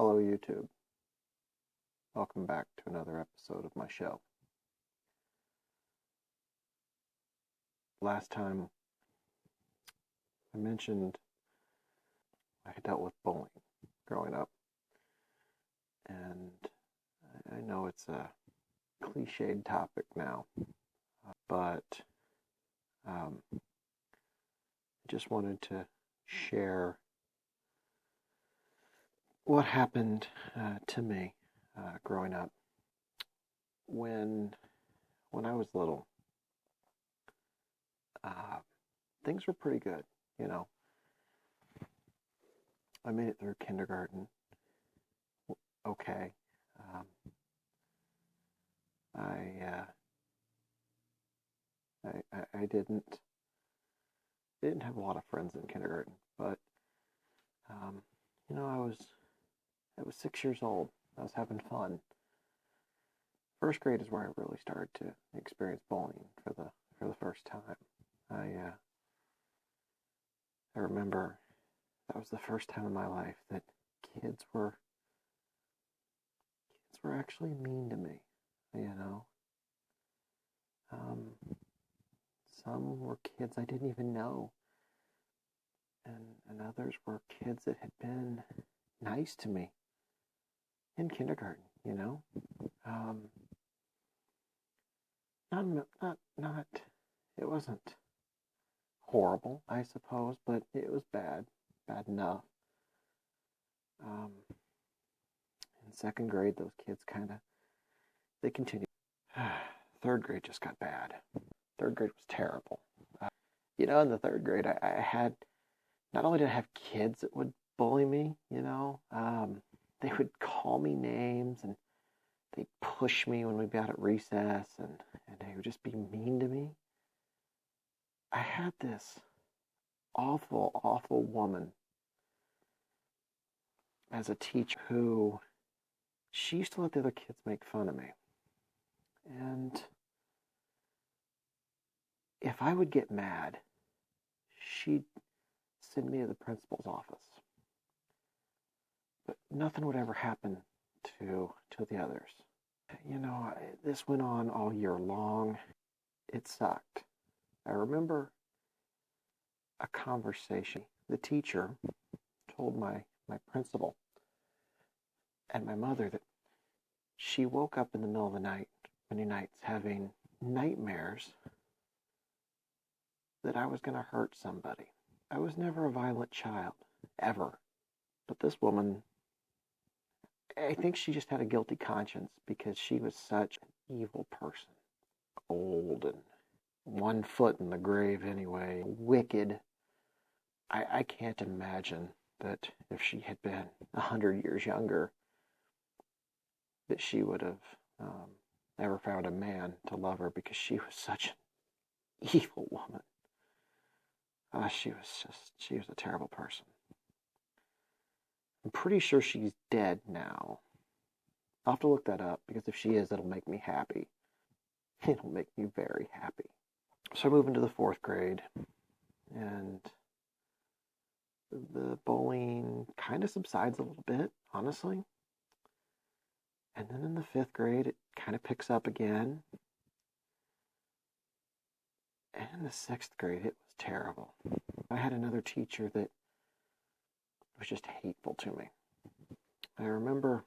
Hello, YouTube. Welcome back to another episode of my show. Last time I mentioned I had dealt with bullying growing up, and I know it's a cliched topic now, but I just wanted to share what happened to me growing up. When I was little, things were pretty good, you know. I made it through kindergarten, okay. I didn't have a lot of friends in kindergarten, but I was 6 years old. I was having fun. First grade is where I really started to experience bullying for the first time. I remember that was the first time in my life that kids were actually mean to me, you know. Some were kids I didn't even know, and others were kids that had been nice to me in kindergarten, you know. Not. It wasn't horrible, I suppose, but it was bad enough. In second grade, those kids they continued. Third grade just got bad. Third grade was terrible. In the third grade, I had, not only did I have kids that would bully me, they would call me names, and they'd push me when we'd be out at recess, and they would just be mean to me. I had this awful, awful woman as a teacher who, she used to let the other kids make fun of me. And if I would get mad, she'd send me to the principal's office. But nothing would ever happen to the others. This went on all year long. It sucked. I remember a conversation. The teacher told my principal and my mother that she woke up in the middle of the night, many nights, having nightmares that I was going to hurt somebody. I was never a violent child, ever. But this woman, I think she just had a guilty conscience because she was such an evil person. Old and 1 foot in the grave anyway. Wicked. I can't imagine that if she had been 100 years younger, that she would have never found a man to love her, because she was such an evil woman. She was a terrible person. I'm pretty sure she's dead now. I'll have to look that up, because if she is, it'll make me happy. It'll make me very happy. So I move into the 4th grade, and the bullying kind of subsides a little bit, honestly. And then in the 5th grade, it kind of picks up again. And in the 6th grade, it was terrible. I had another teacher that was just hateful to me. I remember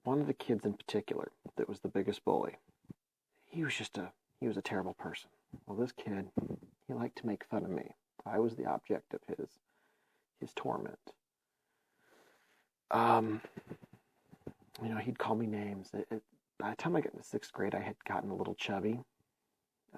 one of the kids in particular that was the biggest bully. He was a terrible person. Well, this kid, he liked to make fun of me. I was the object of his torment. He'd call me names. By the time I got into 6th grade, I had gotten a little chubby.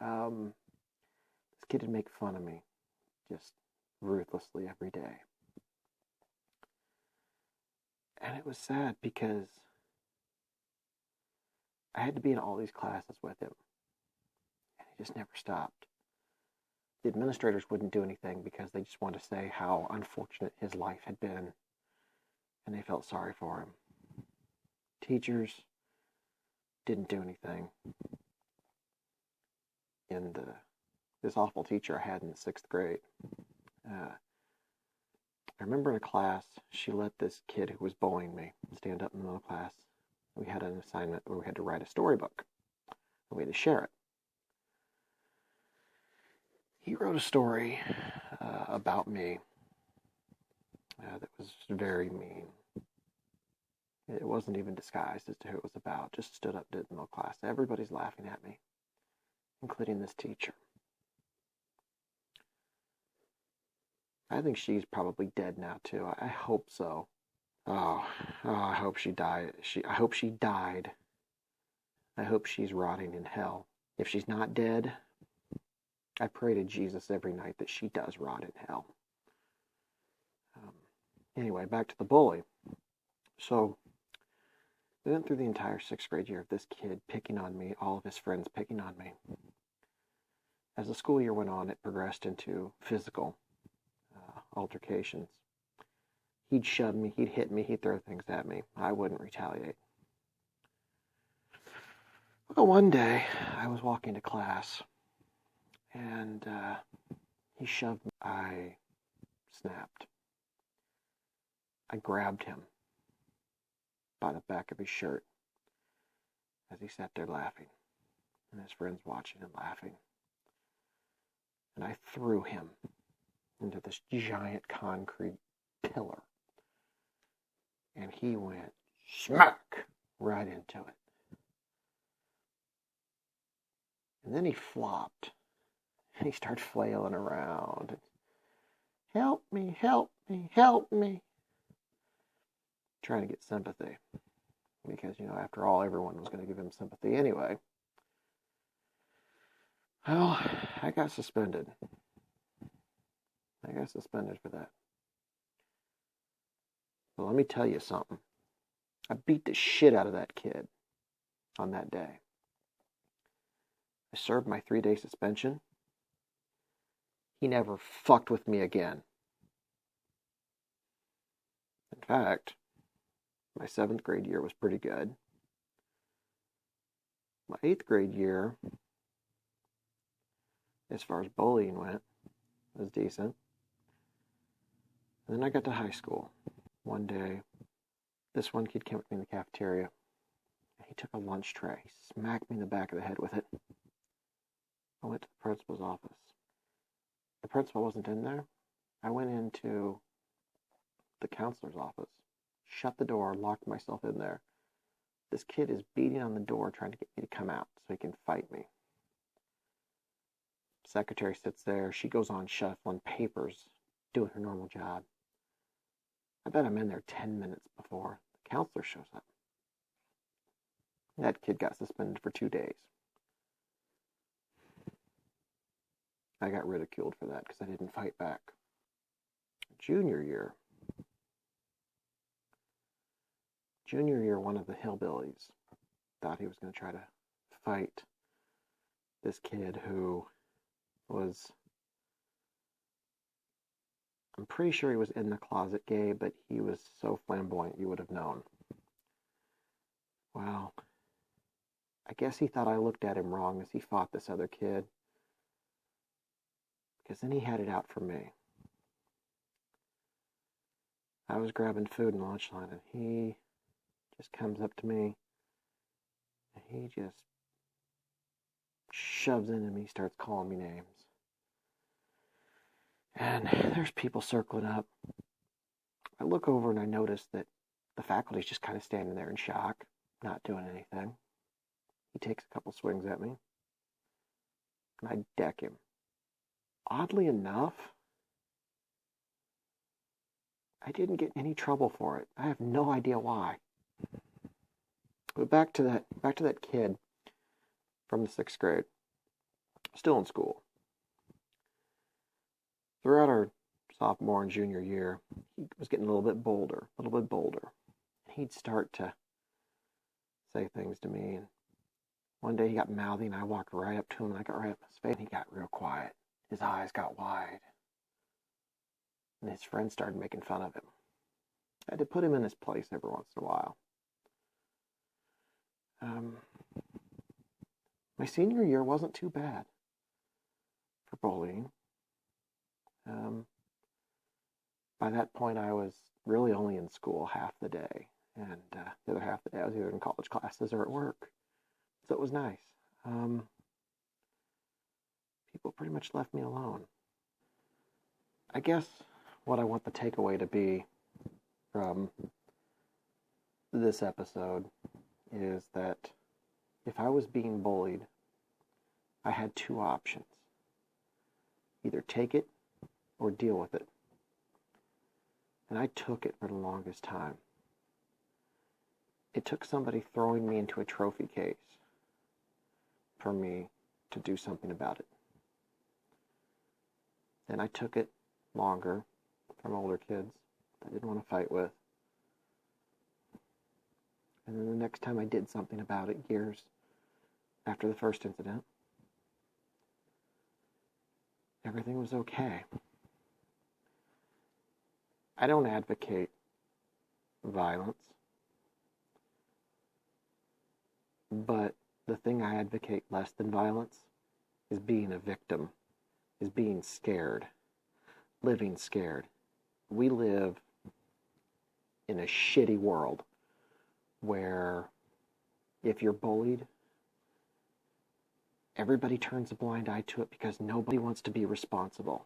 This kid would make fun of me just ruthlessly every day. And it was sad because I had to be in all these classes with him, and he just never stopped. The administrators wouldn't do anything because they just wanted to say how unfortunate his life had been, and they felt sorry for him. Teachers didn't do anything. And this awful teacher I had in the 6th grade, I remember in a class, she let this kid who was bullying me stand up in the middle of class. We had an assignment where we had to write a storybook, and we had to share it. He wrote a story about me that was very mean. It wasn't even disguised as to who it was about. Just stood up, did it in the middle of class. Everybody's laughing at me, including this teacher. I think she's probably dead now too. I hope so. I hope she died. I hope she died. I hope she's rotting in hell. If she's not dead, I pray to Jesus every night that she does rot in hell. Anyway, back to the bully. So we went through the entire 6th grade year of this kid picking on me, all of his friends picking on me. As the school year went on, it progressed into physical altercations. He'd shove me, he'd hit me, he'd throw things at me. I wouldn't retaliate. Well, one day, I was walking to class, and he shoved me. I snapped. I grabbed him by the back of his shirt as he sat there laughing, and his friends watching and laughing. And I threw him into this giant concrete pillar. And he went smack right into it. And then he flopped. And he started flailing around. Help me, help me, help me. Trying to get sympathy. Because, after all, everyone was going to give him sympathy anyway. Well, I got suspended. I got suspended for that. Well, let me tell you something. I beat the shit out of that kid on that day. I served my 3-day suspension. He never fucked with me again. In fact, my 7th grade year was pretty good. My 8th grade year, as far as bullying went, was decent. And then I got to high school. One day, this one kid came up to me in the cafeteria. He took a lunch tray. He smacked me in the back of the head with it. I went to the principal's office. The principal wasn't in there. I went into the counselor's office, shut the door, locked myself in there. This kid is beating on the door trying to get me to come out so he can fight me. Secretary sits there. She goes on shuffling papers, doing her normal job. I bet I'm in there 10 minutes before the counselor shows up. That kid got suspended for 2 days. I got ridiculed for that because I didn't fight back. Junior year, one of the hillbillies thought he was going to try to fight this kid who was, I'm pretty sure he was in the closet gay, but he was so flamboyant you would have known. Well, I guess he thought I looked at him wrong as he fought this other kid, because then he had it out for me. I was grabbing food in the lunch line, and he just comes up to me, and he just shoves into me, starts calling me names. And there's people circling up. I look over and I notice that the faculty's just kind of standing there in shock, not doing anything. He takes a couple swings at me, and I deck him. Oddly enough, I didn't get any trouble for it. I have no idea why. But back to that kid from the 6th grade, still in school. Throughout our sophomore and junior year, he was getting a little bit bolder. He'd start to say things to me, and one day he got mouthy, and I walked right up to him, and I got right up in his face, and he got real quiet. His eyes got wide, and his friends started making fun of him. I had to put him in his place every once in a while. My senior year wasn't too bad for bullying. By By that point, I was really only in school half the day, and the other half of the day I was either in college classes or at work. So it was nice. People pretty much left me alone. I guess what I want the takeaway to be from this episode is that if I was being bullied, I had two options. Either take it or deal with it. And I took it for the longest time. It took somebody throwing me into a trophy case for me to do something about it. Then I took it longer from older kids that I didn't want to fight with. And then the next time I did something about it, years after the first incident, everything was okay. I don't advocate violence, but the thing I advocate less than violence is being a victim, is being scared, living scared. We live in a shitty world where if you're bullied, everybody turns a blind eye to it because nobody wants to be responsible.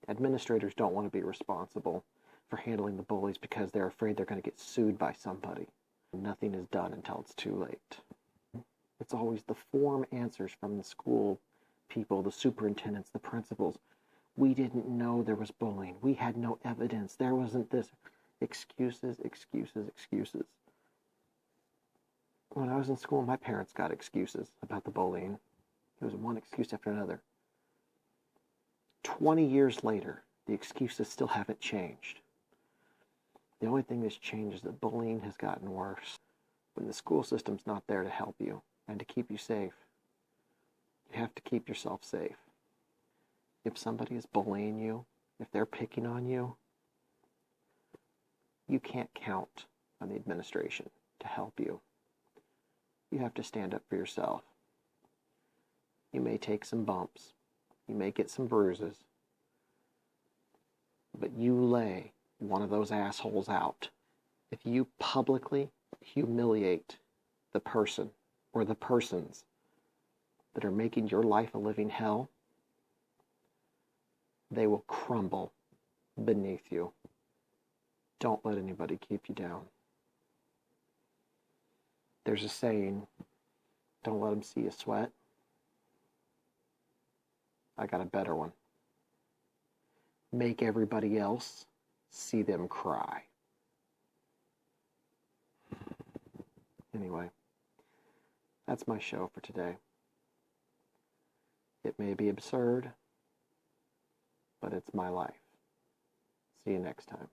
Administrators don't want to be responsible for handling the bullies because they're afraid they're going to get sued by somebody. Nothing is done until it's too late. It's always the form answers from the school people, the superintendents, the principals. We didn't know there was bullying. We had no evidence. There wasn't this. Excuses, excuses, excuses. When I was in school, my parents got excuses about the bullying. It was one excuse after another. 20 years later, the excuses still haven't changed. The only thing that's changed is that bullying has gotten worse. When the school system's not there to help you and to keep you safe, you have to keep yourself safe. If somebody is bullying you, if they're picking on you, you can't count on the administration to help you. You have to stand up for yourself. You may take some bumps. You may get some bruises. But you lay one of those assholes out. If you publicly humiliate the person or the persons that are making your life a living hell, they will crumble beneath you. Don't let anybody keep you down. There's a saying, don't let them see you sweat. I got a better one. Make everybody else see them cry. Anyway, that's my show for today. It may be absurd, but it's my life. See you next time.